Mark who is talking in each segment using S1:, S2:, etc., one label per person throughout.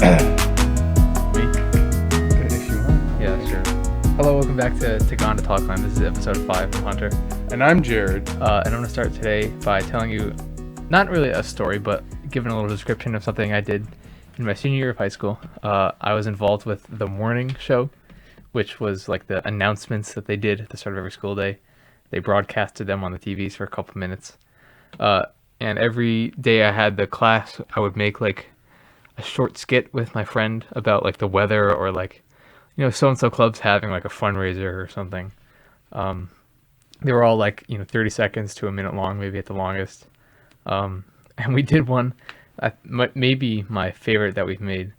S1: Me?
S2: Okay, if you want.
S1: Yeah, sure. Hello, welcome back to Tagonda Talkline. This is episode 5. I'm Hunter.
S2: And I'm Jared.
S1: And I'm going to start today by telling you, not really a story, but giving a little description of something I did in my senior year of high school. I was involved with the morning show, which was like the announcements that they did at the start of every school day. They broadcasted them on the TVs for a couple minutes. And every day I had the class, I would make like a short skit with my friend about like the weather or like, so-and-so club's having like a fundraiser or something. They were all like, 30 seconds to a minute long, maybe at the longest. And we did one, maybe my favorite that we've made,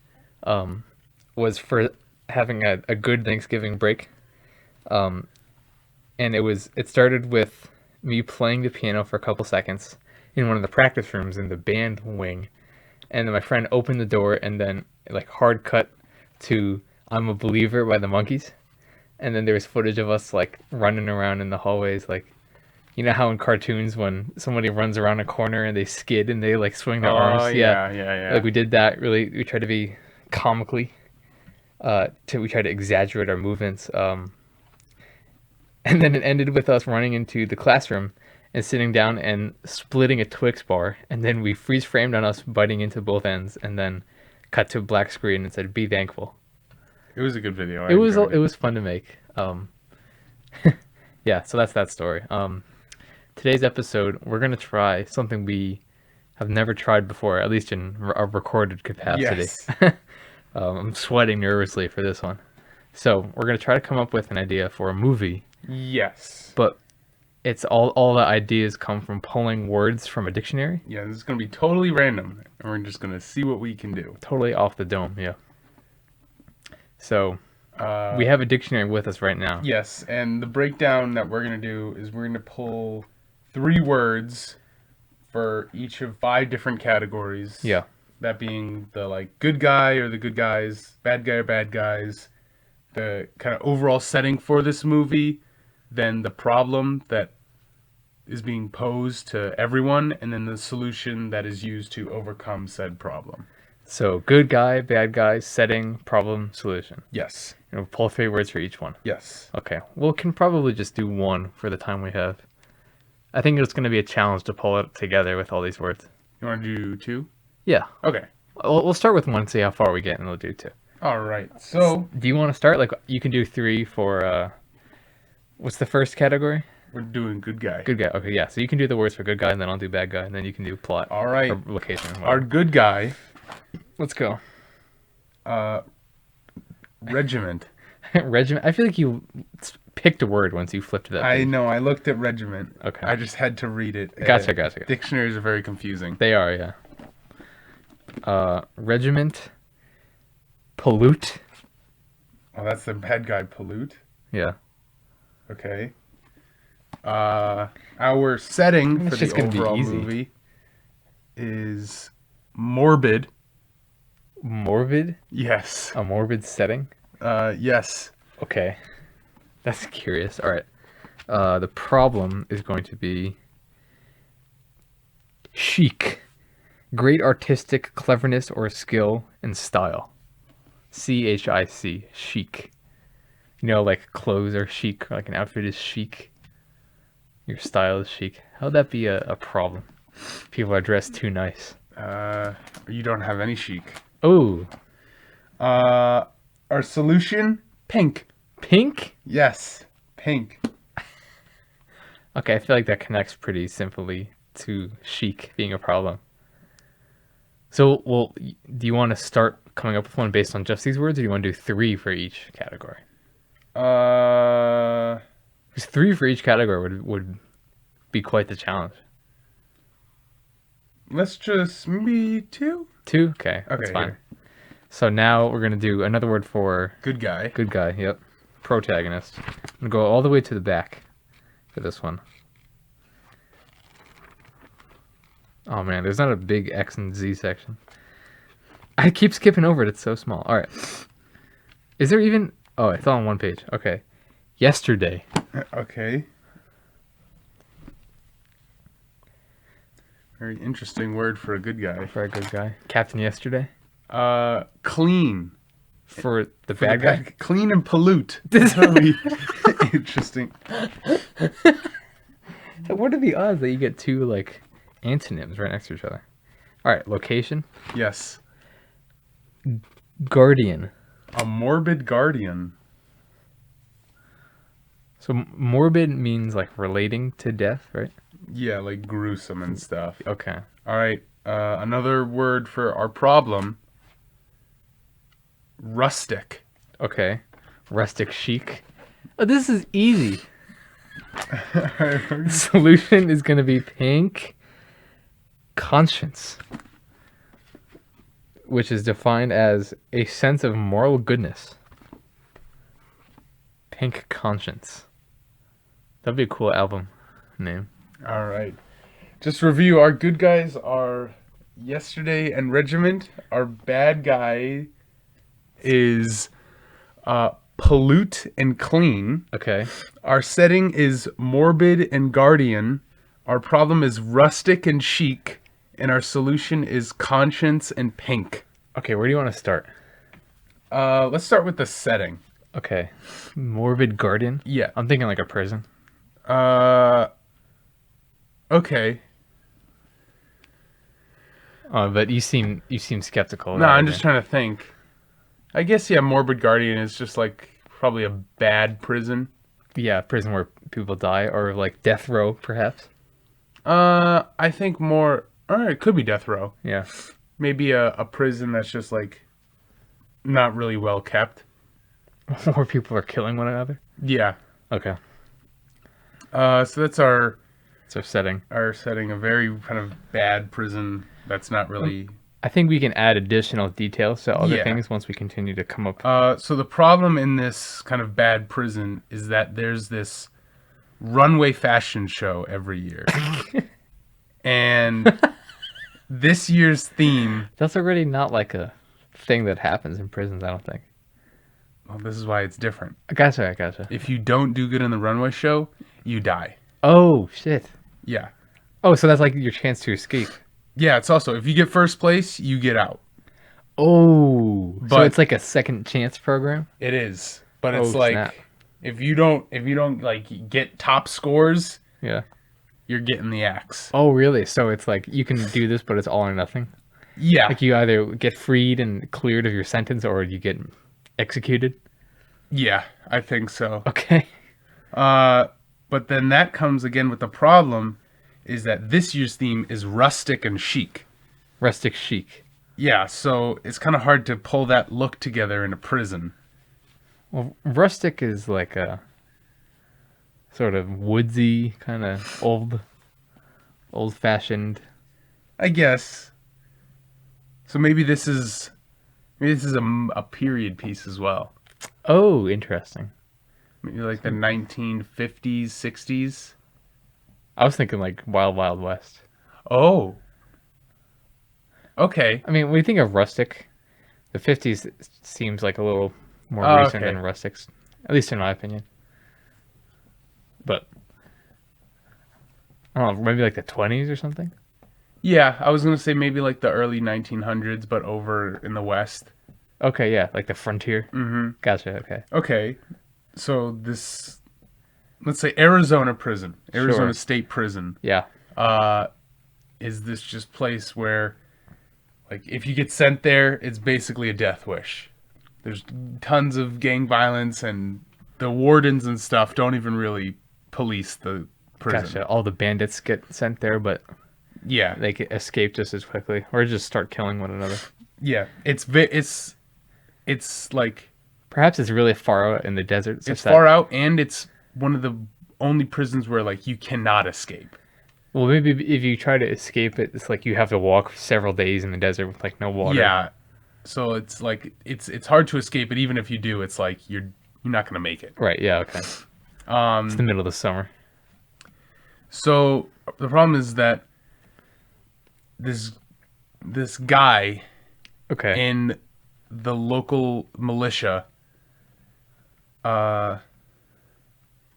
S1: was for having a good Thanksgiving break. And it started with me playing the piano for a couple seconds in one of the practice rooms in the band wing. And then my friend opened the door and then like hard cut to I'm a Believer by the Monkees. And then there was footage of us like running around in the hallways, like, you know how in cartoons when somebody runs around a corner and they skid and they like swing their arms?
S2: Yeah.
S1: Like we did that really. We tried to be comically, we tried to exaggerate our movements. And then it ended with us running into the classroom and sitting down and splitting a Twix bar, and then we freeze framed on us biting into both ends, and then cut to a black screen and said, "Be thankful."
S2: It was a good video.
S1: It was fun to make. Yeah, so that's that story. Today's episode, we're gonna try something we have never tried before, at least in a recorded capacity.
S2: Yes.
S1: I'm sweating nervously for this one. So we're gonna try to come up with an idea for a movie.
S2: Yes.
S1: But it's all the ideas come from pulling words from a dictionary.
S2: Yeah, this is going to be totally random, and we're just going to see what we can do.
S1: Totally off the dome, yeah. So, we have a dictionary with us right now.
S2: Yes, and the breakdown that we're going to do is we're going to pull 3 words for each of 5 different categories.
S1: Yeah.
S2: That being the, like, good guy or the good guys, bad guy or bad guys, the kind of overall setting for this movie, then the problem that is being posed to everyone, and then the solution that is used to overcome said problem.
S1: So, good guy, bad guy, setting, problem, solution.
S2: Yes.
S1: And we'll pull 3 words for each one.
S2: Yes.
S1: Okay. Well, we can probably just do one for the time we have. I think it's going to be a challenge to pull it together with all these words.
S2: You want to do 2?
S1: Yeah.
S2: Okay.
S1: We'll start with 1, see how far we get, and we'll do 2.
S2: All right. So,
S1: do you want to start? Like, you can do 3 for, what's the first category?
S2: we're doing good guy.
S1: Good guy. Okay, yeah. So you can do the words for good guy, and then I'll do bad guy, and then you can do plot.
S2: All right.
S1: Or location.
S2: Our good guy,
S1: Let's go.
S2: regiment.
S1: Regiment. I feel like you picked a word once you flipped that.
S2: I
S1: page.
S2: know. I looked at regiment.
S1: Okay.
S2: I just had to read it.
S1: Gotcha.
S2: Dictionaries are very confusing.
S1: They are, yeah. Regiment. Pollute.
S2: Oh, that's the bad guy, pollute.
S1: Yeah.
S2: Okay. Our setting
S1: It's
S2: for
S1: just
S2: the
S1: gonna be
S2: overall
S1: easy.
S2: movie is morbid.
S1: Morbid.
S2: Yes.
S1: A morbid setting.
S2: Yes.
S1: Okay. That's curious. All right. The problem is going to be chic. Great artistic cleverness or skill and style. CHIC. Chic. Like clothes are chic, or like an outfit is chic. Your style is chic. How'd that be a problem? People are dressed too nice.
S2: You don't have any chic.
S1: Oh.
S2: Our solution, pink.
S1: Pink?
S2: Yes, pink.
S1: Okay, I feel like that connects pretty simply to chic being a problem. So, well, do you want to start coming up with one based on just these words, or do you want to do 3 for each category? Because 3 for each category would be quite the challenge.
S2: Let's just maybe 2.
S1: 2? Okay, that's fine.
S2: Here.
S1: So now we're going to do another word for
S2: Good guy.
S1: good guy, yep. Protagonist. I'm going to go all the way to the back for this one. Oh man, there's not a big X and Z section. I keep skipping over it, it's so small. Alright. Is there even... Oh, it's all on one page. Okay. Yesterday.
S2: Okay. Very interesting word for a good guy.
S1: For a good guy. Captain Yesterday.
S2: Clean.
S1: For the
S2: For
S1: bad
S2: the
S1: guy?
S2: bad, clean and pollute. That's really interesting.
S1: What are the odds that you get two, like, antonyms right next to each other? All right, location.
S2: Yes.
S1: Guardian.
S2: A morbid guardian.
S1: So morbid means, like, relating to death, right?
S2: Yeah, like gruesome and stuff.
S1: Okay.
S2: All right. Another word for our problem. Rustic.
S1: Okay. Rustic chic. Oh, this is easy. The solution is going to be pink conscience, which is defined as a sense of moral goodness. Pink conscience. That'd be a cool album name.
S2: All right. Just review. Our good guys are Yesterday and Regiment. Our bad guy is Pollute and Clean.
S1: Okay.
S2: Our setting is Morbid and Guardian. Our problem is Rustic and Chic. And our solution is Conscience and Pink.
S1: Okay, where do you want to start?
S2: Let's start with the setting.
S1: Okay. Morbid guardian?
S2: Yeah.
S1: I'm thinking like a prison.
S2: Okay.
S1: But you seem skeptical.
S2: No, I'm just trying to think. I guess, yeah, Morbid Guardian is just like probably a bad prison.
S1: Yeah, prison where people die, or like death row, perhaps.
S2: I think more. It could be death row.
S1: Yeah.
S2: Maybe a prison that's just like not really well kept.
S1: Where people are killing one another.
S2: Yeah.
S1: Okay.
S2: So that's our
S1: setting.
S2: setting. A very kind of bad prison that's not really.
S1: I think we can add additional details to other
S2: Yeah.
S1: things once we continue to come up.
S2: So the problem in this kind of bad prison is that there's this runway fashion show every year. And this year's theme.
S1: That's already not like a thing that happens in prisons, I don't think.
S2: Well, this is why it's different.
S1: I gotcha.
S2: If you don't do good in the runway show, you die.
S1: Oh, shit.
S2: Yeah.
S1: Oh, so that's like your chance to escape.
S2: Yeah, it's also, if you get first place, you get out.
S1: Oh. So
S2: But-
S1: it's like a second chance program?
S2: It is. But it's
S1: Oh,
S2: like,
S1: snap.
S2: if you don't like get top scores,
S1: Yeah.
S2: you're getting the axe.
S1: Oh, really? So it's like you can do this, but it's all or nothing?
S2: Yeah.
S1: Like you either get freed and cleared of your sentence or you get executed?
S2: Yeah, I think so.
S1: Okay.
S2: But then that comes again with the problem is that this year's theme is rustic and chic.
S1: Rustic chic.
S2: Yeah, so it's kind of hard to pull that look together in a prison.
S1: Well, rustic is like a sort of woodsy, kind of old-fashioned.
S2: I guess. So maybe this is a period piece as well.
S1: Oh, interesting.
S2: Maybe like the 1950s, 60s.
S1: I was thinking like Wild Wild West.
S2: Oh. Okay.
S1: I mean, when you think of rustic, the 50s seems like a little more
S2: Oh,
S1: recent
S2: okay.
S1: than rustics, at least in my opinion. But I don't know, maybe like the 20s or something.
S2: Yeah, I was going to say maybe like the early 1900s, but over in the West.
S1: Okay, yeah, like the frontier.
S2: Mm-hmm.
S1: Gotcha. Okay.
S2: Okay. So this, let's say Arizona prison, Arizona
S1: Sure.
S2: State Prison,
S1: Yeah.
S2: is this just place where, like, if you get sent there, it's basically a death wish. There's tons of gang violence, and the wardens and stuff don't even really police the prison.
S1: Gotcha. All the bandits get sent there, but
S2: Yeah,
S1: they can escape just as quickly, or just start killing one another.
S2: yeah. It's like
S1: Perhaps it's really far out in the desert.
S2: it's far out, and it's one of the only prisons where like you cannot escape.
S1: Well, maybe if you try to escape it, it's like you have to walk several days in the desert with like no water.
S2: Yeah, so it's like it's hard to escape it. Even if you do, it's like you're not gonna make it.
S1: Right. Yeah. Okay. It's the middle of the summer.
S2: So the problem is that this guy
S1: Okay.
S2: in the local militia,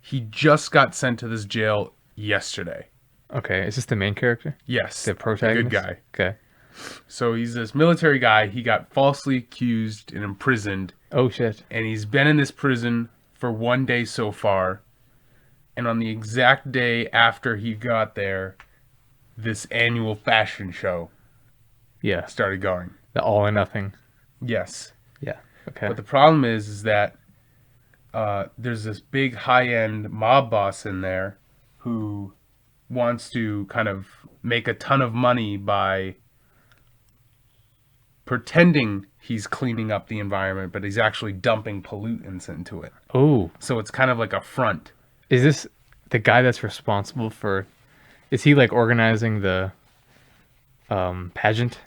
S2: he just got sent to this jail yesterday.
S1: Okay. Is this the main character?
S2: Yes,
S1: The protagonist?
S2: good guy.
S1: Okay.
S2: So he's this military guy. He got falsely accused and imprisoned,
S1: Oh shit.
S2: and he's been in this prison for 1 day so far. And on the exact day after he got there, this annual fashion show
S1: Yeah.
S2: started going.
S1: The all or nothing.
S2: Yes.
S1: Yeah. Okay.
S2: But the problem is that there's this big high-end mob boss in there who wants to kind of make a ton of money by pretending he's cleaning up the environment, but he's actually dumping pollutants into it.
S1: Oh,
S2: So it's kind of like a front.
S1: is this the guy that's responsible for? Is he like organizing the pageant?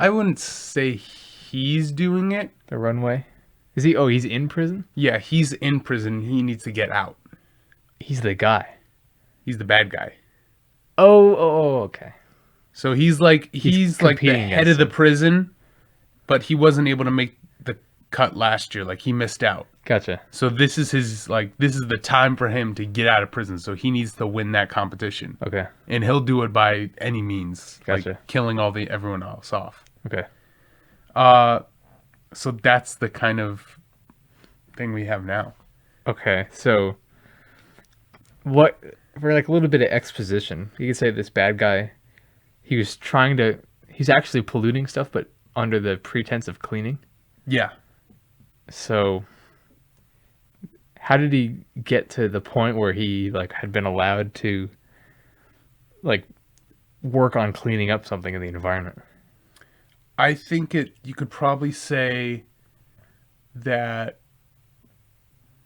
S2: I wouldn't say he's doing it.
S1: The runway? Is he? Oh, he's in prison.
S2: Yeah, he's in prison. He needs to get out.
S1: He's the guy.
S2: He's the bad guy.
S1: Oh, okay.
S2: So he's like the
S1: competing
S2: head
S1: against
S2: of the
S1: him.
S2: prison, but he wasn't able to make the cut last year. Like he missed out.
S1: Gotcha.
S2: So this is this is the time for him to get out of prison. So he needs to win that competition.
S1: Okay.
S2: And he'll do it by any means.
S1: Gotcha.
S2: Like killing everyone else off.
S1: Okay.
S2: So that's the kind of thing we have now.
S1: Okay. So, what for like a little bit of exposition? You could say this bad guy, he's actually polluting stuff, but under the pretense of cleaning.
S2: Yeah.
S1: So, how did he get to the point where he like had been allowed to like work on cleaning up something in the environment?
S2: I think you could probably say that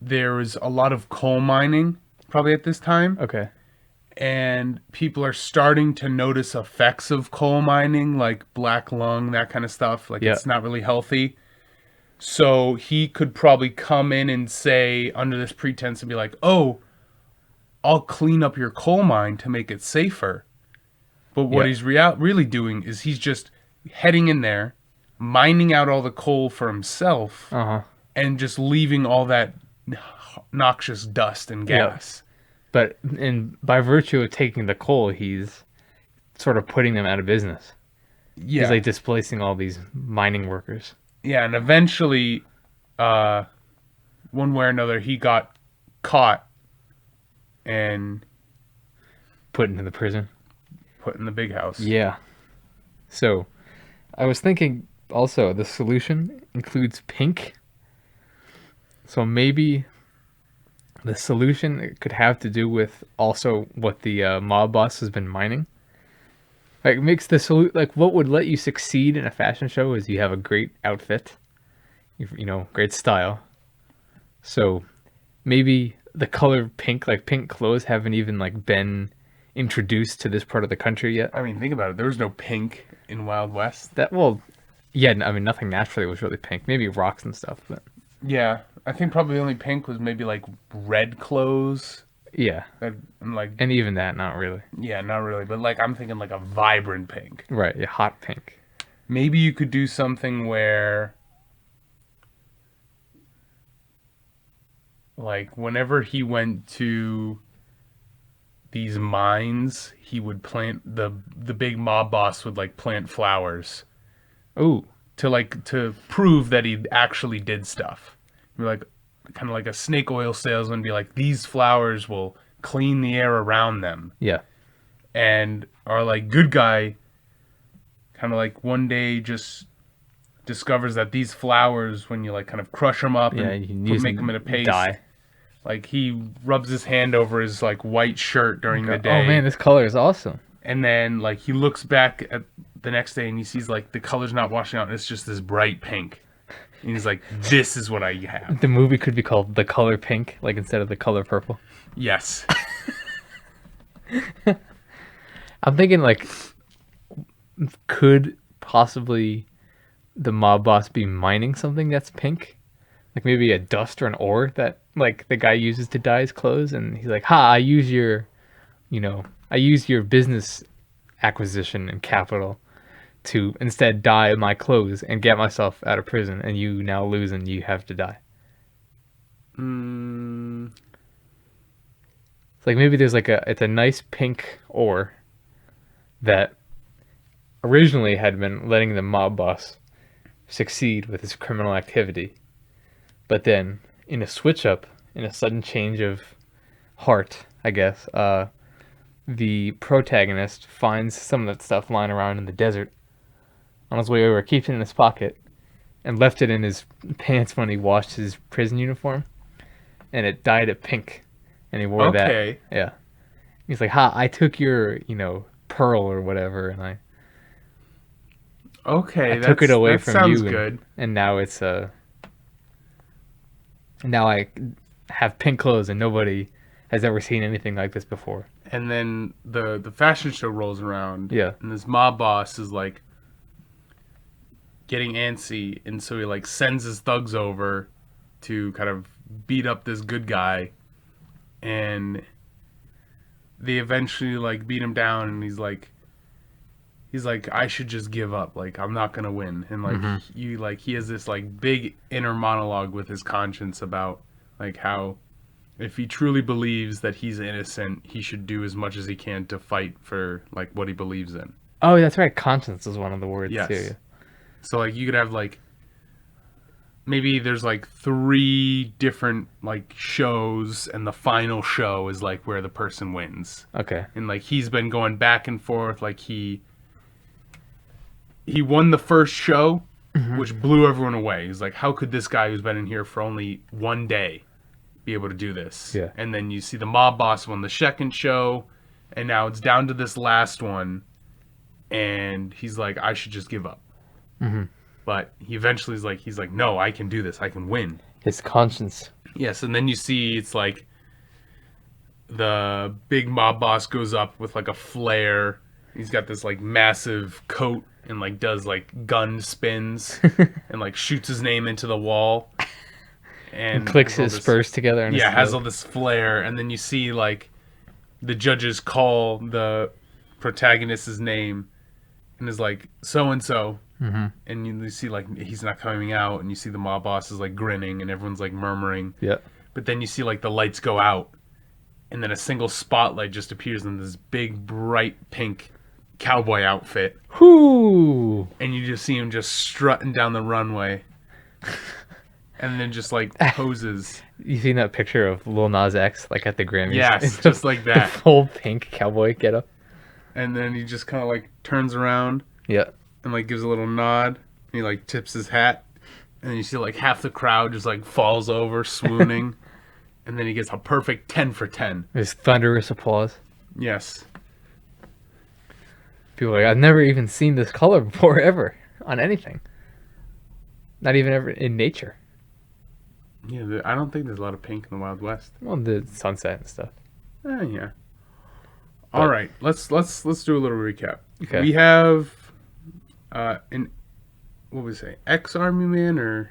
S2: there was a lot of coal mining probably at this time.
S1: Okay.
S2: And people are starting to notice effects of coal mining, like black lung, that kind of stuff. Like
S1: Yeah.
S2: it's not really healthy. So he could probably come in and say, under this pretense, and be like, "Oh, I'll clean up your coal mine to make it safer." But what
S1: Yeah.
S2: he's really doing is he's just heading in there, mining out all the coal for himself, and just leaving all that noxious dust and gas.
S1: But by virtue of taking the coal, he's sort of putting them out of business.
S2: Yeah.
S1: He's like displacing all these mining workers.
S2: Yeah, and eventually, one way or another, he got caught and
S1: Put into the prison.
S2: put in the big house.
S1: Yeah. So, I was thinking also the solution includes pink. So maybe the solution could have to do with also what the mob boss has been mining. Like makes like what would let you succeed in a fashion show is you have a great outfit, great style. So maybe the color pink, like pink clothes, haven't even like been introduced to this part of the country yet.
S2: I mean, think about it. There was no pink in Wild West.
S1: Yeah, I mean nothing naturally was really pink. Maybe rocks and stuff, but
S2: Yeah, I think probably the only pink was maybe like red clothes.
S1: yeah,
S2: And
S1: even that not really.
S2: yeah, not really, but like I'm thinking like a vibrant pink.
S1: Right, yeah, hot pink.
S2: Maybe you could do something where, like, whenever he went to these mines, he would plant the big mob boss would like plant flowers
S1: Ooh,
S2: to prove that he actually did stuff. You're like kind of like a snake oil salesman, be like, these flowers will clean the air around them.
S1: yeah,
S2: And our like good guy kind of like one day just discovers that these flowers, when you like kind of crush them up
S1: yeah.
S2: and
S1: You
S2: make them in a paste,
S1: dye.
S2: like he rubs his hand over his like white shirt during the day.
S1: Oh man, this color is awesome.
S2: And then like he looks back at the next day and he sees like the color's not washing out and it's just this bright pink. And he's like, this is what I have.
S1: The movie could be called The Color Pink, like instead of The Color Purple.
S2: Yes.
S1: I'm thinking like, could possibly the mob boss be mining something that's pink? Like maybe a dust or an ore that like the guy uses to dye his clothes, and he's like, "Ha! I use your business acquisition and capital to instead dye my clothes and get myself out of prison, and you now lose and you have to die." It's like maybe there's like it's a nice pink ore, that originally had been letting the mob boss succeed with his criminal activity. But then, in a switch up, in a sudden change of heart, I guess, the protagonist finds some of that stuff lying around in the desert on his way over, keeps it in his pocket, and left it in his pants when he washed his prison uniform, and it dyed it pink, and he wore that.
S2: Okay.
S1: Yeah. He's like, "Ha! I took your, pearl or whatever, and I
S2: Okay,
S1: took it away
S2: that
S1: from
S2: sounds
S1: you,
S2: good.
S1: and now it's now I have pink clothes, and nobody has ever seen anything like this before."
S2: And then the fashion show rolls around.
S1: Yeah.
S2: And this mob boss is like getting antsy, and so he like sends his thugs over to kind of beat up this good guy, and they eventually like beat him down, and he's like I should just give up, like I'm not gonna win. And like he has this like big inner monologue with his conscience about like how if he truly believes that he's innocent, he should do as much as he can to fight for like what he believes in.
S1: Oh, that's right. Conscience is one of the words
S2: Yes.
S1: too.
S2: So like you could have like maybe there's like 3 different like shows, and the final show is like where the person wins.
S1: Okay.
S2: And like he's been going back and forth, like he won the first show, which blew everyone away. He's like, how could this guy who's been in here for only 1 day be able to do this?
S1: Yeah.
S2: And then you see the mob boss won the second show, and now it's down to this last one, and he's like, I should just give up. But he eventually he's like, no, I can do this. I can win.
S1: His conscience.
S2: Yes, and then you see it's like the big mob boss goes up with like a flare. He's got this like massive coat and like does like gun spins and like shoots his name into the wall and
S1: Clicks
S2: has all
S1: his
S2: this-
S1: spurs together. And
S2: Yeah, has all this flair, and then you see like the judges call the protagonist's name and is like so and so. And you see like he's not coming out, and you see the mob boss is like grinning, and everyone's like murmuring.
S1: Yeah.
S2: But then you see like the lights go out, and then a single spotlight just appears in this big bright pink cowboy outfit,
S1: Whoo!
S2: and you just see him just strutting down the runway, and then just like poses.
S1: You seen that picture of Lil Nas X like at the Grammys?
S2: Yes, just like
S1: The
S2: that.
S1: full pink cowboy getup.
S2: And then he just kind of like turns around
S1: Yeah.
S2: and like gives a little nod, and he like tips his hat, and you see like half the crowd just like falls over swooning, and then he gets a perfect 10 for 10.
S1: There's thunderous applause.
S2: Yes.
S1: People are like, I've never even seen this color before ever on anything. Not even ever in nature.
S2: Yeah, I don't think there's a lot of pink in the Wild West.
S1: Well, the sunset and stuff.
S2: Yeah. All right, let's do a little recap.
S1: Okay.
S2: We have an what would we say, ex-army man or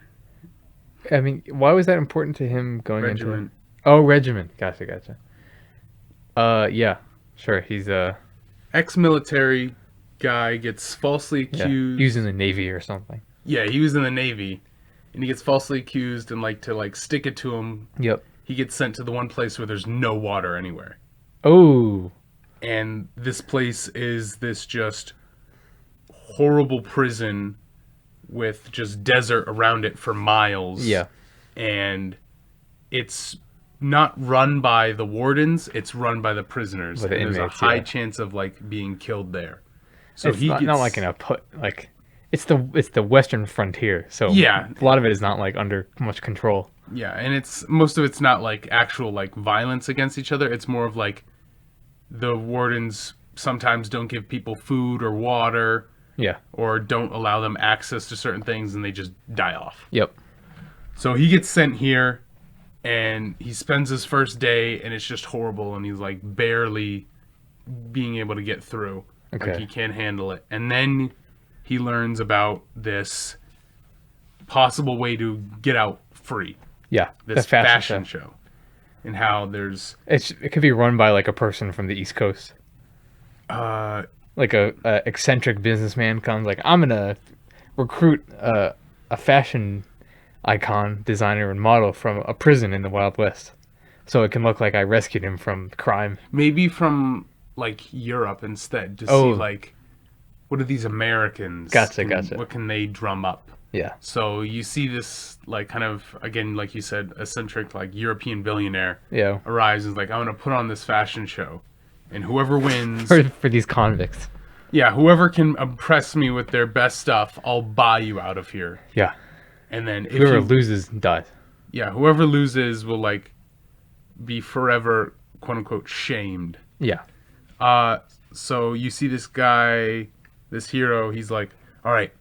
S1: I mean, why was that important to him going
S2: regiment?
S1: into? Oh, regiment. Gotcha. Yeah, sure. He's
S2: Ex-military guy gets falsely
S1: yeah,
S2: accused.
S1: he was in the Navy or something.
S2: Yeah, he was in the Navy, and he gets falsely accused, and like to like stick it to him,
S1: Yep.
S2: he gets sent to the one place where there's no water anywhere.
S1: Oh.
S2: And this place is this just horrible prison with just desert around it for miles.
S1: Yeah.
S2: And it's not run by the wardens, it's run by the prisoners.
S1: By the
S2: And there's
S1: inmates,
S2: a high
S1: yeah.
S2: chance of like being killed there. So
S1: It's
S2: he
S1: not,
S2: gets
S1: not like in a put like it's the western frontier, so
S2: Yeah.
S1: a lot of it is not like under much control.
S2: Yeah, and it's most of it's not like actual like violence against each other. It's more of like the wardens sometimes don't give people food or water
S1: Yeah.
S2: or don't allow them access to certain things, and they just die off.
S1: Yep.
S2: So he gets sent here, and he spends his first day, and it's just horrible, and he's like barely being able to get through.
S1: Okay.
S2: Like he can't handle it. And then he learns about this possible way to get out free.
S1: Yeah.
S2: This
S1: the
S2: fashion
S1: show.
S2: show. And how there's
S1: It could be run by like a person from the East Coast.
S2: uh
S1: Like a eccentric businessman comes like, I'm gonna recruit a fashion icon, designer, and model from a prison in the Wild West, so it can look like I rescued him from crime.
S2: maybe from like Europe instead to
S1: Oh.
S2: see like what are these Americans?
S1: Gotcha.
S2: What can they drum up?
S1: Yeah.
S2: So you see this like kind of again like you said eccentric like European billionaire
S1: Yeah.
S2: arrives and is like I'm gonna put on this fashion show, and whoever wins,
S1: For these convicts.
S2: yeah, whoever can impress me with their best stuff, I'll buy you out of here.
S1: Yeah.
S2: And then if
S1: Whoever
S2: you,
S1: loses dies.
S2: yeah, whoever loses will like be forever quote unquote shamed.
S1: Yeah.
S2: So you see this guy, this hero, he's like, all right,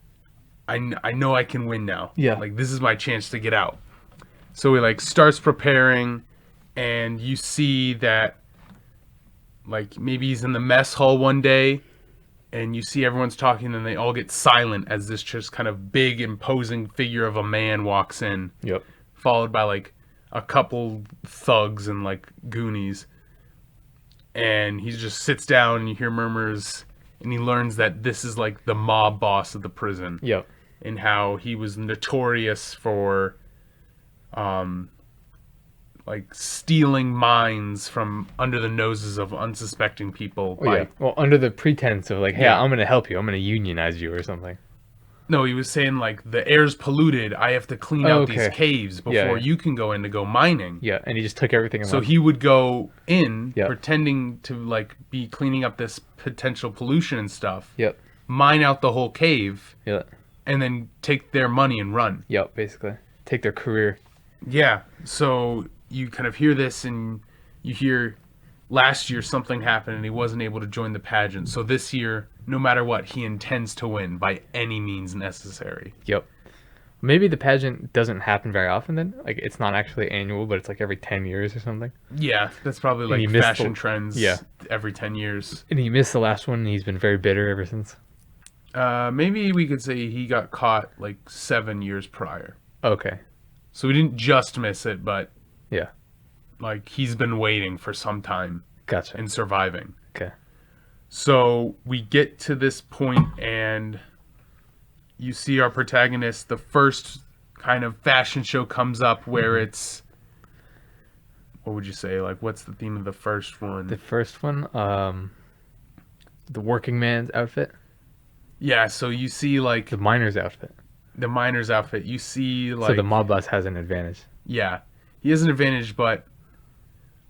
S2: I know I can win now.
S1: Yeah.
S2: Like, this is my chance to get out. So he, like, starts preparing, and you see that, like, maybe he's in the mess hall one day, and you see everyone's talking, and they all get silent as this just kind of big, imposing figure of a man walks in,
S1: Yep.
S2: followed by, like, a couple thugs and, like, goonies. And he just sits down, and you hear murmurs, and he learns that this is, like, the mob boss of the prison.
S1: Yep.
S2: And how he was notorious for like stealing mines from under the noses of unsuspecting people.
S1: Oh, yeah. Well, under the pretense of like, hey,
S2: Yeah.
S1: I'm gonna help you. I'm gonna unionize you or something.
S2: No, he was saying like the air's polluted. I have to clean out these
S1: Okay.
S2: caves before
S1: Yeah.
S2: you can go in to go mining.
S1: Yeah, and he just took everything. And
S2: So
S1: left.
S2: he would go in
S1: Yep.
S2: pretending to like be cleaning up this potential pollution and stuff.
S1: Yep.
S2: Mine out the whole cave
S1: Yep.
S2: and then take their money and run.
S1: Yep. Basically, take their career.
S2: Yeah, so you kind of hear this and you hear last year something happened and he wasn't able to join the pageant. So this year, no matter what, he intends to win by any means necessary.
S1: Yep. Maybe the pageant doesn't happen very often then. Like it's not actually annual, but it's like every 10 years or something.
S2: Yeah, that's probably
S1: And he
S2: like
S1: missed
S2: fashion
S1: the-
S2: trends
S1: yeah.
S2: every 10 years.
S1: And he missed the last one and he's been very bitter ever since.
S2: Maybe we could say he got caught like 7 years prior.
S1: Okay.
S2: So he didn't just miss it, but
S1: Yeah.
S2: like he's been waiting for some time
S1: Gotcha.
S2: and surviving.
S1: Okay.
S2: So we get to this point and you see our protagonist, the first kind of fashion show comes up where it's, what would you say? Like, what's the theme of the first one?
S1: The first one, the working man's outfit,
S2: Yeah, so you see like
S1: the miner's outfit.
S2: the miner's outfit. You see like,
S1: So the mob boss has an advantage.
S2: yeah, he has an advantage, but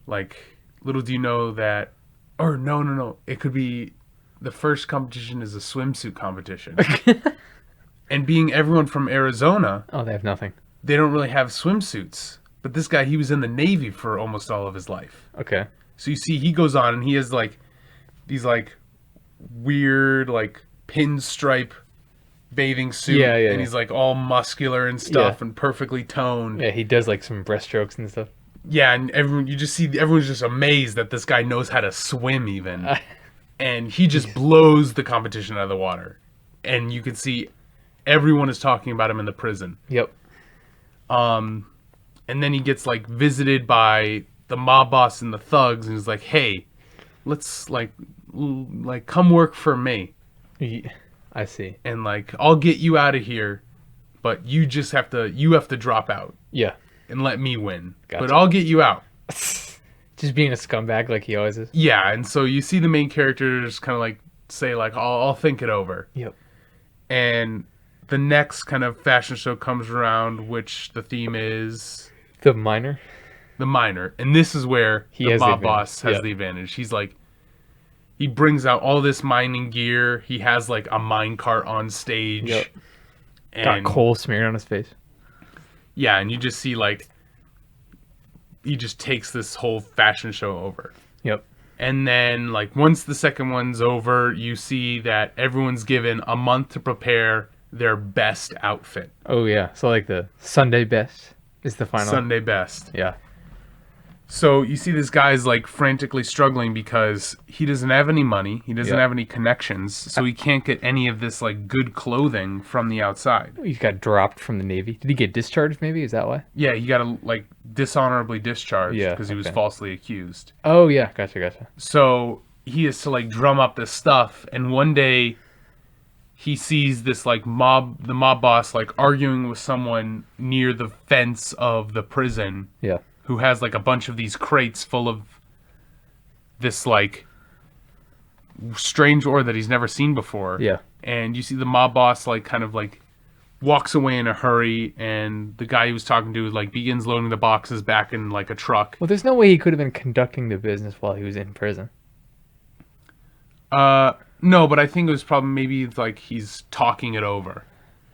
S2: like, little do you know that, or no. It could be the first competition is a swimsuit competition. And being everyone from Arizona,
S1: Oh, they have nothing.
S2: they don't really have swimsuits. But this guy, he was in the Navy for almost all of his life.
S1: Okay.
S2: So you see, he goes on and he has like these like weird like pinstripe bathing suit.
S1: Yeah, yeah,
S2: And
S1: yeah.
S2: he's like all muscular and stuff
S1: Yeah.
S2: and perfectly toned.
S1: Yeah, he does like some breaststrokes and stuff.
S2: Yeah, and you just see everyone's just amazed that this guy knows how to swim even. And he just blows the competition out of the water. And you can see everyone is talking about him in the prison.
S1: Yep.
S2: And then he gets like visited by the mob boss and the thugs and he's like, "Hey, let's like come work for me.
S1: I see.
S2: And like I'll get you out of here, but you have to drop out
S1: Yeah.
S2: and let me win.
S1: Gotcha.
S2: But I'll get you out."
S1: Just being a scumbag like he always is.
S2: Yeah, and so you see the main characters kind of like say like, I'll think it over.
S1: Yep.
S2: And the next kind of fashion show comes around, which the theme is
S1: The miner.
S2: the miner. And this is where
S1: He
S2: the
S1: has the
S2: mob
S1: advantage.
S2: boss has
S1: Yep.
S2: the advantage. He's like, he brings out all this mining gear. He has like a mine cart on stage.
S1: Yep.
S2: And
S1: Got coal smeared on his face.
S2: yeah, and you just see like, he just takes this whole fashion show over.
S1: Yep.
S2: And then, like, once the second one's over, you see that everyone's given a month to prepare their best outfit.
S1: Oh yeah. So like the Sunday best is the final.
S2: Sunday best.
S1: Yeah.
S2: So you see this guy's, like, frantically struggling because he doesn't have any money. He doesn't
S1: Yeah.
S2: have any connections. So he can't get any of this, like, good clothing from the outside.
S1: He got dropped from the Navy. Did he get discharged maybe? Is that why?
S2: Yeah, he got, like, dishonorably discharged
S1: Yeah,
S2: because he was
S1: okay.
S2: falsely accused.
S1: Oh yeah. Gotcha.
S2: So he has to like drum up this stuff, and one day he sees this like the mob boss like arguing with someone near the fence of the prison
S1: Yeah.
S2: who has like a bunch of these crates full of this like strange ore that he's never seen before.
S1: Yeah.
S2: And you see the mob boss like kind of like walks away in a hurry, and the guy he was talking to like begins loading the boxes back in like a truck.
S1: Well, there's no way he could have been conducting the business while he was in prison.
S2: No, but I think it was probably maybe like he's talking it over.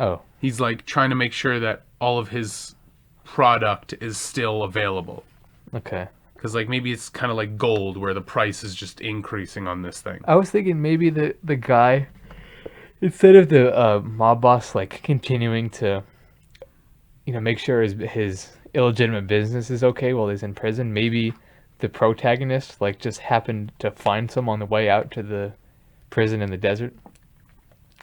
S1: Oh.
S2: He's like trying to make sure that all of his product is still available.
S1: Okay.
S2: Because like maybe it's kind of like gold where the price is just increasing on this thing.
S1: I was thinking maybe the guy, instead of the mob boss like continuing to, make sure his illegitimate business is okay while he's in prison, maybe the protagonist like just happened to find some on the way out to the prison in the desert,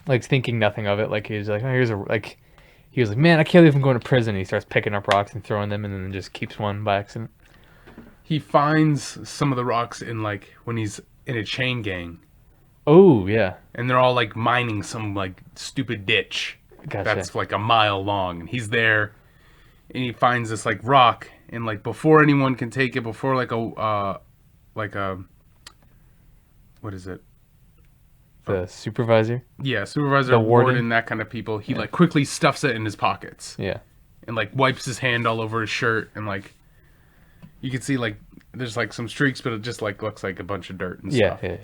S1: like thinking nothing of it. Like he was like, oh, he was like, man, I can't believe I'm going to prison. And he starts picking up rocks and throwing them, and then just keeps one by accident.
S2: He finds some of the rocks in like when he's in a chain gang.
S1: Oh yeah.
S2: And they're all like mining some like stupid ditch.
S1: Gotcha.
S2: That's like a mile long, and he's there, and he finds this like rock, and like before anyone can take it, before like a what is it?
S1: The supervisor.
S2: Yeah, supervisor,
S1: The
S2: warden, that kind of people. He like quickly stuffs it in his pockets.
S1: Yeah.
S2: And like wipes his hand all over his shirt, and like you can see like there's like some streaks, but it just like looks like a bunch of dirt and stuff.
S1: Yeah.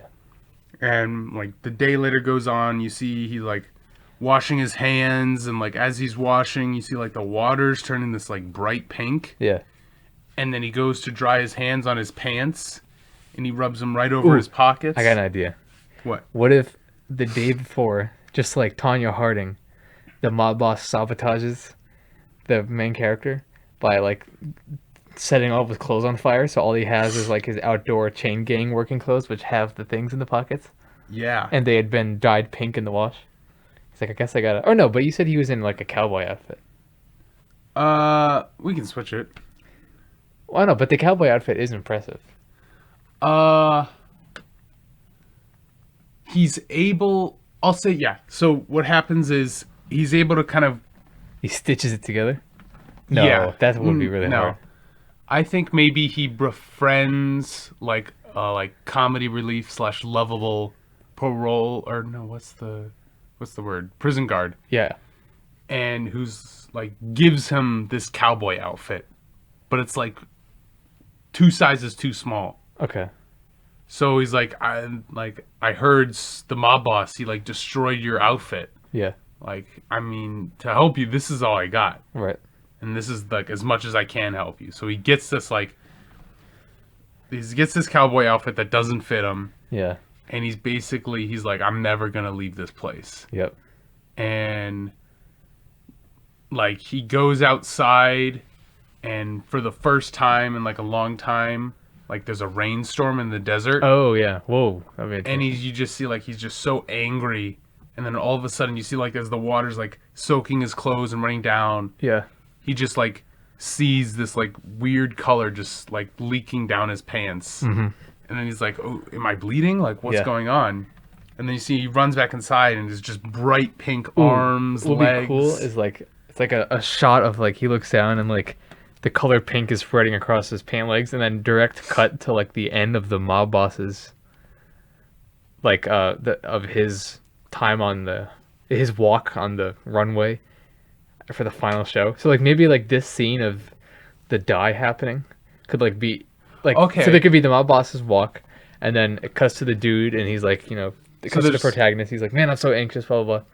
S2: And like the day later goes on, you see he like washing his hands, and like as he's washing, you see like the water's turning this like bright pink.
S1: Yeah.
S2: And then he goes to dry his hands on his pants, and he rubs them right over his pockets.
S1: I got an idea.
S2: What?
S1: What if the day before, just like Tanya Harding, the mob boss sabotages the main character by like setting all of his clothes on fire, so all he has is like his outdoor chain gang working clothes, which have the things in the pockets,
S2: Yeah.
S1: and they had been dyed pink in the wash. He's like, I guess I gotta. Oh no, but you said he was in like a cowboy outfit.
S2: We can switch it.
S1: Well, no, but the cowboy outfit is impressive.
S2: He's able. I'll say yeah. So what happens is he's able to kind of.
S1: He stitches it together. No,
S2: Yeah.
S1: that would be really hard.
S2: I think maybe he befriends like comedy relief / lovable parole, or no, what's the word? Prison guard.
S1: Yeah.
S2: And who's like gives him this cowboy outfit, but it's like 2 sizes too small.
S1: Okay.
S2: So he's like, I heard the mob boss, he like destroyed your outfit.
S1: Yeah.
S2: Like, I mean, to help you, this is all I got.
S1: Right.
S2: And this is like as much as I can help you. So he gets this cowboy outfit that doesn't fit him.
S1: Yeah.
S2: And he's like, I'm never gonna leave this place.
S1: Yep.
S2: And like he goes outside, and for the first time in like a long time, like there's a rainstorm in the desert.
S1: Oh yeah. Whoa. I mean,
S2: And you just see like he's just so angry, and then all of a sudden you see like as the water's like soaking his clothes and running down,
S1: yeah.
S2: he just like sees this like weird color just like leaking down his pants.
S1: Mm-hmm.
S2: And then he's like, oh, am I bleeding? Like, what's
S1: Yeah.
S2: going on? And then you see he runs back inside, and it's just bright pink arms,
S1: What would
S2: legs.
S1: be cool is like it's like a shot of like he looks down and like the color pink is spreading across his pant legs, and then direct cut to like the end of the mob boss's like of his time on his walk on the runway for the final show. So like maybe like this scene of the die happening could like be like,
S2: Okay.
S1: so there could be the mob boss's walk, and then it cuts to the dude, and he's like, it cuts to the
S2: there's-
S1: protagonist. He's like, man, I'm so anxious, blah blah blah.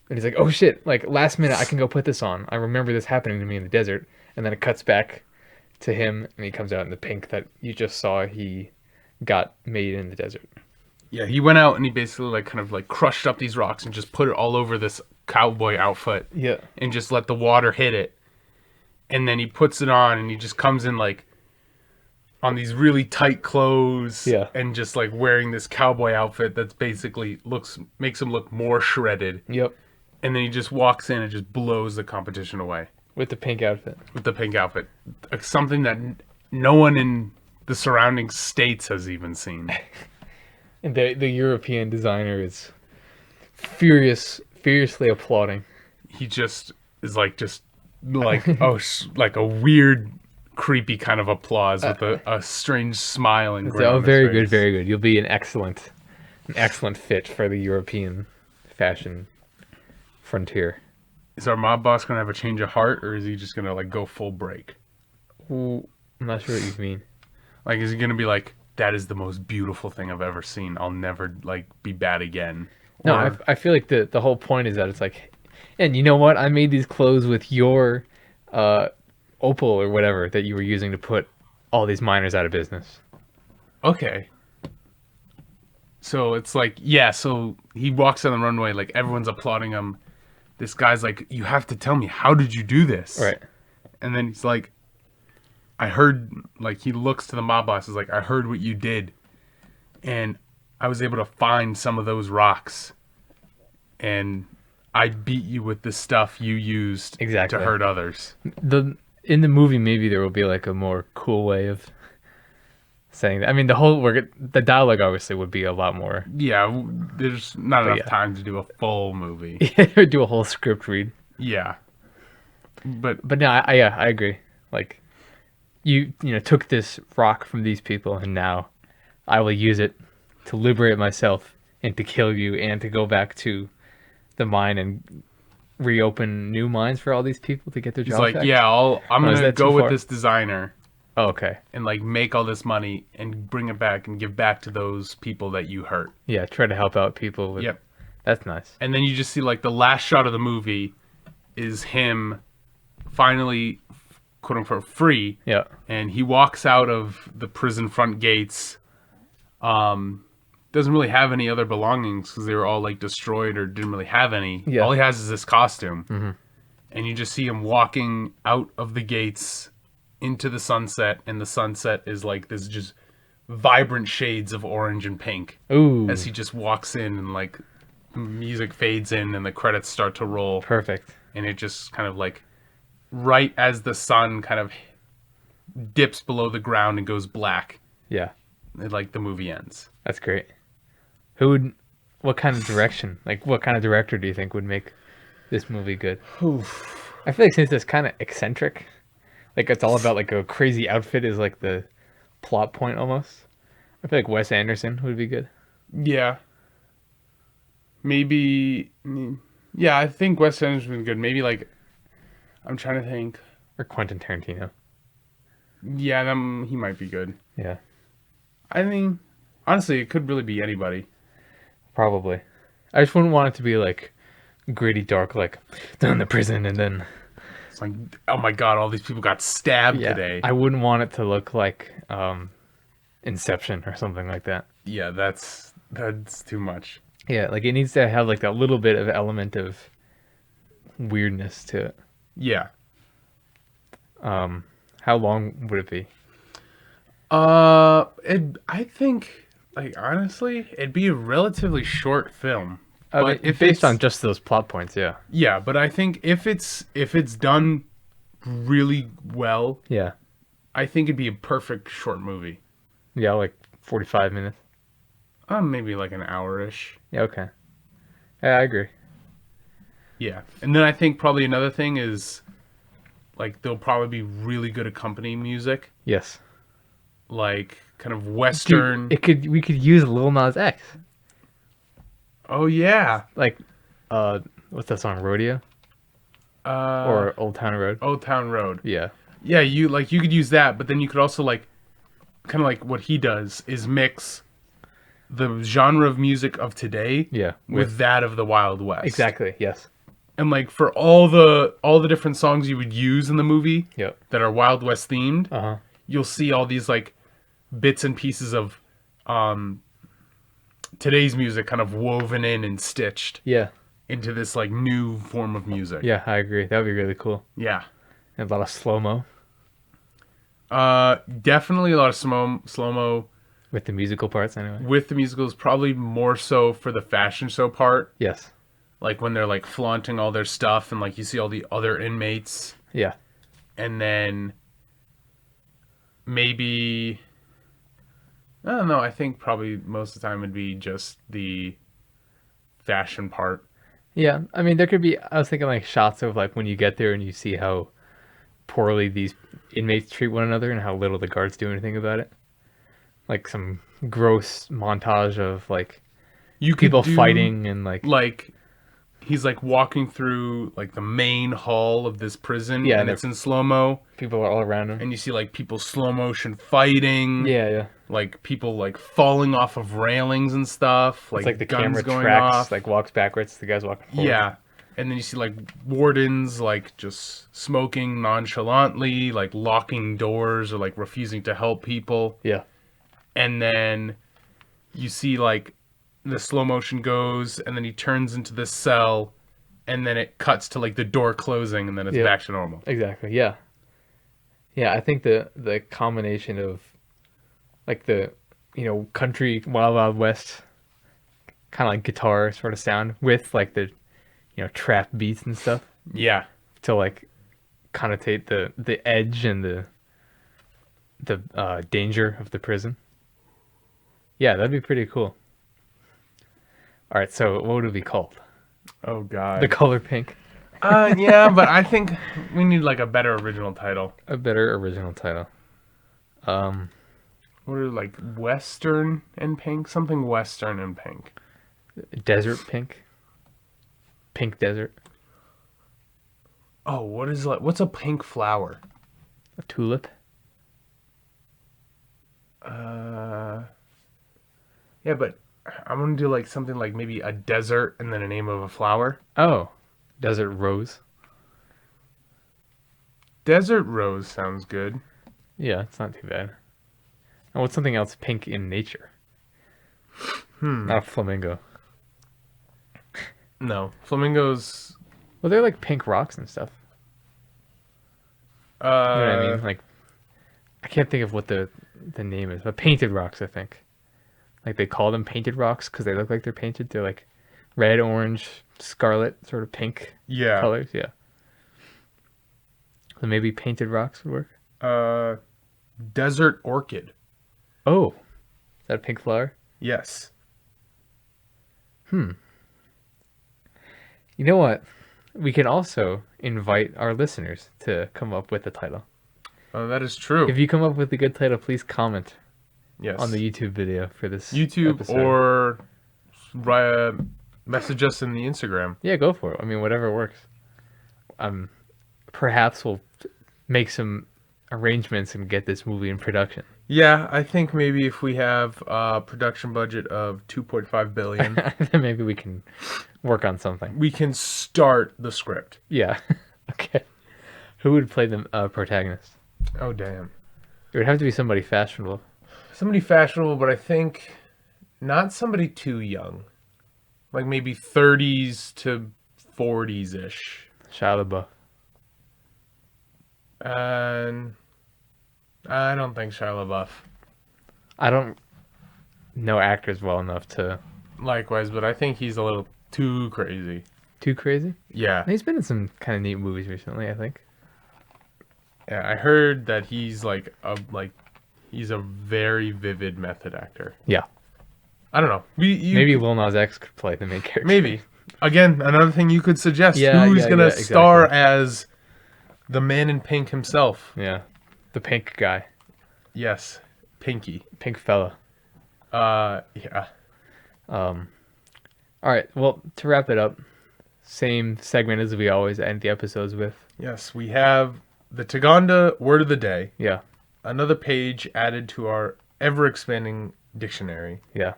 S1: And he's like, oh shit, like last minute I can go put this on. I remember this happening to me in the desert. And then it cuts back to him, and he comes out in the pink that you just saw he got made in the desert.
S2: Yeah, he went out and he basically like kind of like crushed up these rocks and just put it all over this cowboy outfit.
S1: Yeah.
S2: And just let the water hit it. And then he puts it on, and he just comes in like on these really tight clothes.
S1: Yeah.
S2: And just like wearing this cowboy outfit that's basically makes him look more shredded.
S1: Yep.
S2: And then he just walks in and just blows the competition away
S1: With the pink outfit.
S2: with the pink outfit. Like something that no one in the surrounding states has even seen.
S1: And the European designer is furiously applauding.
S2: He just is like like a weird, creepy kind of applause with a strange smile and
S1: It's,
S2: grin on his
S1: very
S2: face.
S1: good, very good. You'll be an excellent An excellent fit for the European fashion frontier.
S2: Is our mob boss gonna have a change of heart, or is he just gonna like go full break?
S1: Ooh, I'm not sure what you mean.
S2: Like, is he gonna be like, that is the most beautiful thing I've ever seen. I'll never like be bad again.
S1: No,
S2: Or
S1: I feel like the whole point is that it's like, and you know what? I made these clothes with your uh, opal or whatever that you were using to put all these miners out of business.
S2: okay. So it's like, yeah, so he walks down the runway, like everyone's applauding him. This guy's like, you have to tell me, how did you do this?
S1: Right.
S2: And then he's like, I heard, like, he looks to the mob boss, is like, I heard what you did. And I was able to find some of those rocks. And I beat you with the stuff you used
S1: Exactly.
S2: to hurt others.
S1: In the movie, maybe there will be like a more cool way of saying that. I mean, the dialogue obviously would be a lot more.
S2: Yeah, there's not enough
S1: yeah.
S2: time to do a full movie.
S1: Do a whole script read.
S2: Yeah. But
S1: But no, I agree. Like, you took this rock from these people, and now I will use it to liberate myself and to kill you and to go back to the mine and reopen new mines for all these people to get their
S2: he's
S1: jobs
S2: like,
S1: back.
S2: yeah, I'm
S1: Oh, is
S2: gonna
S1: that
S2: go
S1: too
S2: with
S1: far?
S2: this designer
S1: Oh, okay.
S2: and like make all this money and bring it back and give back to those people that you hurt.
S1: Yeah, try to help out people with.
S2: Yep.
S1: That's nice.
S2: And then you just see like the last shot of the movie is him finally, quote unquote, free,
S1: Yeah.
S2: and he walks out of the prison front gates. Doesn't really have any other belongings because they were all like destroyed or didn't really have any.
S1: Yeah.
S2: All he has is this costume, and you just see him walking out of the gates into the sunset, and the sunset is like this just vibrant shades of orange and pink
S1: Ooh.
S2: as he just walks in, and like music fades in and the credits start to roll,
S1: Perfect.
S2: and it just kind of like right as the sun kind of dips below the ground and goes black,
S1: Yeah.
S2: like the movie ends.
S1: That's great. What kind of direction, like what kind of director do you think would make this movie good? I feel like since it's kind of eccentric, like it's all about like a crazy outfit is like the plot point almost. I feel like Wes Anderson would be good.
S2: Yeah. Maybe. Yeah, I think Wes Anderson would be good. Maybe like, I'm trying to think.
S1: Or Quentin Tarantino.
S2: Yeah, he might be good.
S1: Yeah.
S2: I mean, honestly, it could really be anybody.
S1: Probably. I just wouldn't want it to be like gritty, dark, like they're in the prison and then
S2: It's like, oh my god, all these people got stabbed today.
S1: I wouldn't want it to look like Inception or something like that.
S2: Yeah, that's too much.
S1: Yeah, like it needs to have like that little bit of element of weirdness to it.
S2: Yeah.
S1: How long would it be?
S2: I think, like, honestly, it'd be a relatively short film. But if
S1: based
S2: it's
S1: on just those plot points, yeah.
S2: yeah, but I think if it's done really well,
S1: Yeah.
S2: I think it'd be a perfect short movie.
S1: Yeah, like 45 minutes.
S2: Maybe like an hour-ish.
S1: Yeah, okay. Yeah, I agree.
S2: Yeah. And then I think probably another thing is, like, there'll probably be really good accompanying music.
S1: Yes.
S2: Like, kind of Western.
S1: Dude, we could use Lil Nas X.
S2: Oh, yeah.
S1: Like, what's that song, Rodeo? Or Old Town Road?
S2: Old Town Road.
S1: Yeah.
S2: Yeah, you could use that, but then you could also, like, kind of like what he does is mix the genre of music of today
S1: Yeah.
S2: with that of the Wild West.
S1: Exactly, yes.
S2: And like for all the different songs you would use in the movie
S1: Yep.
S2: that are Wild West themed,
S1: Uh-huh.
S2: you'll see all these like bits and pieces of today's music kind of woven in and stitched
S1: Yeah.
S2: into this like new form of music.
S1: Yeah, I agree. That would be really cool.
S2: Yeah.
S1: And a lot of slow-mo
S2: Definitely a lot of slow-mo
S1: with the musical parts anyway.
S2: with the musicals, probably more so for the fashion show part.
S1: Yes.
S2: Like when they're like flaunting all their stuff and like you see all the other inmates,
S1: Yeah.
S2: and then maybe I don't know, I think probably most of the time it'd be just the fashion part.
S1: Yeah, I mean, there could be. I was thinking like shots of like when you get there and you see how poorly these inmates treat one another and how little the guards do anything about it. Like some gross montage of like
S2: You could
S1: people
S2: do,
S1: fighting and
S2: like he's like walking through like the main hall of this prison,
S1: Yeah,
S2: and it's in slow-mo,
S1: people are all around him.
S2: and you see like people slow motion fighting,
S1: Yeah.
S2: like people like falling off of railings and stuff,
S1: It's like the
S2: guns
S1: camera
S2: going
S1: tracks,
S2: off.
S1: like walks backwards. The guy's walking forward.
S2: Yeah. And then you see like wardens like just smoking nonchalantly, like locking doors or like refusing to help people.
S1: Yeah.
S2: And then you see like the slow motion goes, and then he turns into this cell, and then it cuts to like the door closing, and then it's
S1: Yeah.
S2: back to normal.
S1: Exactly. Yeah. Yeah, I think the combination of like the country Wild Wild West kind of like guitar sort of sound with like the trap beats and stuff
S2: Yeah.
S1: to like connotate the edge and the danger of the prison. Yeah, that'd be pretty cool. All right, so what would it be called?
S2: Oh God.
S1: The color pink.
S2: Yeah, but I think we need like a better original title.
S1: A better original title.
S2: What are like Western and pink? Something Western and pink.
S1: Desert pink. Pink desert.
S2: Oh, what's a pink flower?
S1: A tulip.
S2: Yeah, but I'm gonna do like something like maybe a desert and then a name of a flower.
S1: Oh, desert rose.
S2: Desert rose sounds good.
S1: Yeah, it's not too bad. And what's something else pink in nature? Not a flamingo.
S2: No, flamingos.
S1: Well, they're like pink rocks and stuff. You know what I mean? Like, I can't think of what the name is, but painted rocks, I think. Like they call them painted rocks because they look like they're painted. They're like red, orange, scarlet, sort of pink
S2: Yeah.
S1: colors. Yeah. So maybe painted rocks would work.
S2: Desert orchid.
S1: Oh, is that a pink flower?
S2: Yes.
S1: You know what? We can also invite our listeners to come up with a title.
S2: Oh, that is true.
S1: If you come up with a good title, please comment
S2: Yes.
S1: on the YouTube video for this
S2: YouTube
S1: episode.
S2: or message us in the Instagram.
S1: Yeah, go for it. I mean, whatever works. Perhaps we'll make some arrangements and get this movie in production.
S2: Yeah, I think maybe if we have a production budget of 2.5 billion,
S1: Then maybe we can work on something.
S2: we can start the script.
S1: Yeah. Okay. Who would play the protagonist?
S2: Oh, damn.
S1: It would have to be somebody fashionable.
S2: Somebody fashionable, but I think not somebody too young. Like maybe 30s to 40s-ish.
S1: Shia LaBeouf.
S2: And I don't think Shia LaBeouf.
S1: I don't know actors well enough to...
S2: Likewise, but I think he's a little too crazy.
S1: Too crazy?
S2: Yeah.
S1: He's been in some kind of neat movies recently, I think.
S2: Yeah, I heard that he's he's a very vivid method actor.
S1: Yeah.
S2: I don't know.
S1: Maybe Lil Nas X could play the main character.
S2: Maybe. Again, another thing you could suggest.
S1: Yeah,
S2: Who's
S1: yeah,
S2: gonna
S1: yeah,
S2: star
S1: exactly.
S2: as the man in pink himself?
S1: Yeah. The pink guy.
S2: Yes, Pinky.
S1: Pink fella.
S2: Yeah.
S1: All right. Well, to wrap it up, same segment as we always end the episodes with.
S2: Yes, we have the Tagonda word of the day.
S1: Yeah.
S2: Another page added to our ever-expanding dictionary.
S1: Yeah.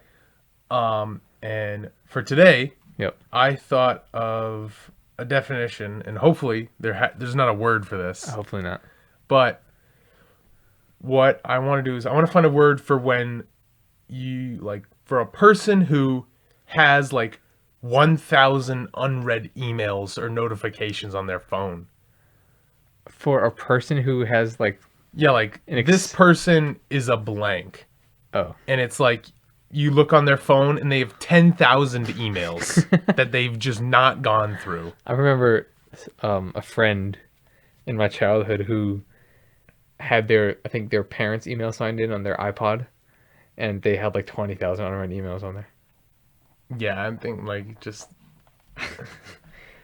S2: And for today,
S1: Yep.
S2: I thought of a definition, and hopefully there's not a word for this.
S1: Hopefully not.
S2: But what I want to do is I want to find a word for when you for a person who has 1,000 unread emails or notifications on their phone.
S1: For a person who has
S2: Yeah, this person is a blank.
S1: Oh.
S2: And it's you look on their phone and they have 10,000 emails that they've just not gone through.
S1: I remember a friend in my childhood who had their parents' email signed in on their iPod, and they had 20,000 unread emails on there.
S2: Yeah, I think just...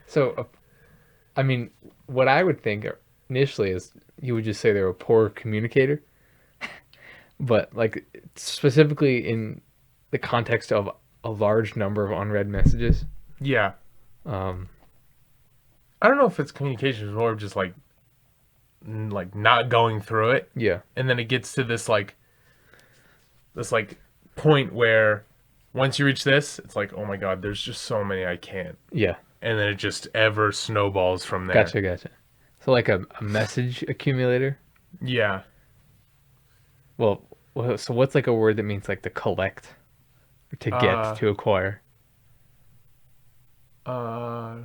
S1: So, I mean, what I would think initially is you would just say they're a poor communicator. But specifically in the context of a large number of unread messages.
S2: Yeah.
S1: Um,
S2: I don't know if it's communication or just like not going through it,
S1: yeah,
S2: and then it gets to this point where once you reach this, it's like, oh my god, there's just so many I can't,
S1: yeah.
S2: and then it just ever snowballs from there.
S1: Gotcha. So like a message accumulator.
S2: Yeah.
S1: So what's like a word that means like to collect, or to get,
S2: Uh.
S1: to acquire?
S2: Uh.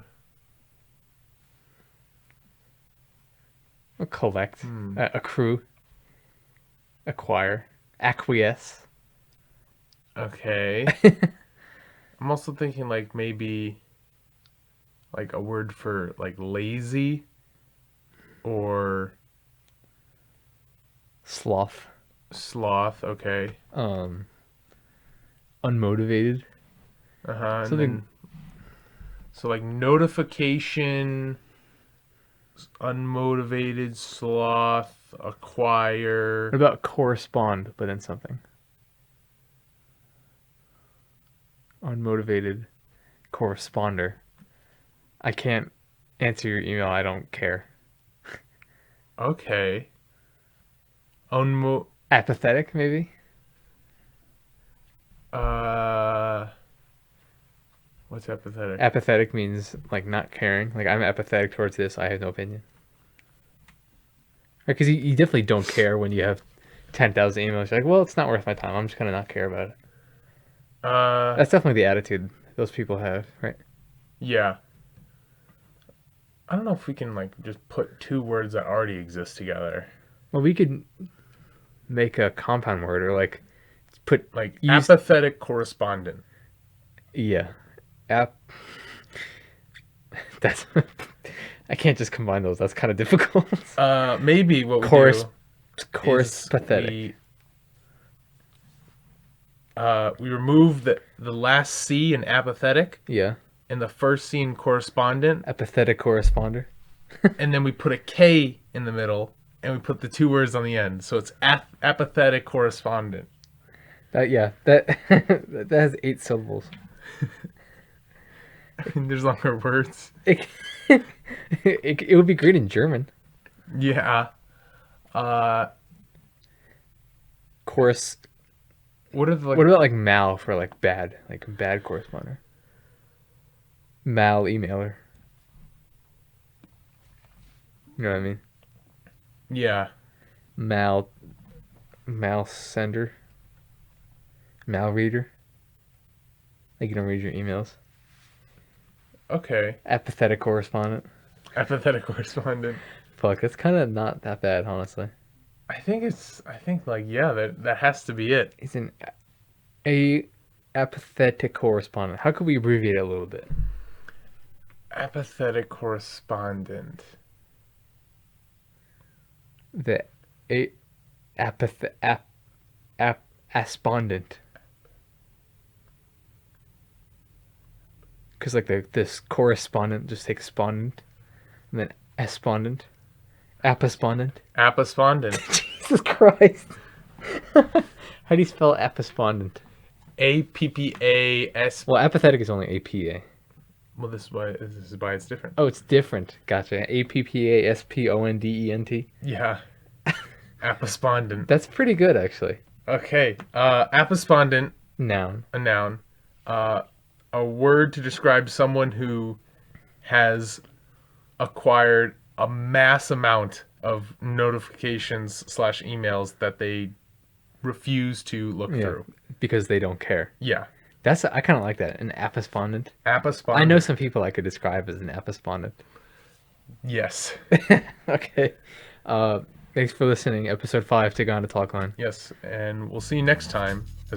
S1: Well, collect,
S2: Hmm.
S1: accrue, acquire, acquiesce.
S2: Okay. I'm also thinking like maybe like a word for like lazy or
S1: Sloth.
S2: sloth. Okay.
S1: Um, unmotivated.
S2: And
S1: Something.
S2: then so like notification, unmotivated, sloth, acquire.
S1: What about correspond, but then something? Unmotivated corresponder. I can't answer your email. I don't care.
S2: Okay.
S1: Apathetic, maybe?
S2: Uh, what's apathetic?
S1: Apathetic means like not caring. Like I'm apathetic towards this. I have no opinion. Because you definitely don't care when you have 10,000 emails. You're like, well, it's not worth my time. I'm just gonna not care about it.
S2: Uh,
S1: That's definitely the attitude those people have, right?
S2: yeah. I don't know if we can like just put two words that already exist together.
S1: Well, we could make a compound word, or like put
S2: Like
S1: use
S2: apathetic correspondent.
S1: yeah, app. That's I can't just combine those. That's kind of difficult.
S2: Maybe what we
S1: Chorus,
S2: do
S1: chorus,
S2: is
S1: pathetic.
S2: we remove the last C in apathetic
S1: Yeah,
S2: and the first C in correspondent,
S1: apathetic corresponder.
S2: and then we put a K in the middle and we put the two words on the end. So it's apathetic correspondent.
S1: That that has 8 syllables.
S2: There's longer words.
S1: It, it would be great in German.
S2: Yeah.
S1: Chorus.
S2: What are the
S1: What about like mal for like bad corresponder? Mal emailer. You know what I mean?
S2: Yeah.
S1: Mal sender. Mal reader. Like you don't read your emails.
S2: Okay.
S1: Apathetic correspondent.
S2: Apathetic correspondent.
S1: Fuck, that's kind of not that bad, honestly.
S2: I think like yeah, that has to be it.
S1: It's an a apathetic correspondent. How could we abbreviate it a little bit?
S2: Apathetic correspondent.
S1: The a aspondent. Because like this correspondent just takes spondent, and then aspondent, apaspondent.
S2: Apaspondent.
S1: Jesus Christ! How do you spell apaspondent?
S2: APPAS.
S1: Well, apathetic is only APA.
S2: Well, this is why it's different.
S1: Oh, it's different. Gotcha. APPASPONDENT.
S2: Yeah. Apaspondent.
S1: That's pretty good, actually.
S2: Okay. Apaspondent,
S1: Noun.
S2: a noun. A word to describe someone who has acquired a mass amount of notifications / emails that they refuse to look
S1: Yeah,
S2: through.
S1: because they don't care.
S2: Yeah.
S1: I kind of like that. An apaspondent.
S2: Apaspondent.
S1: I know some people I could describe as an apaspondent.
S2: Yes.
S1: Okay. Thanks for listening. Episode 5, Tagonda Talkline.
S2: Yes. And we'll see you next time.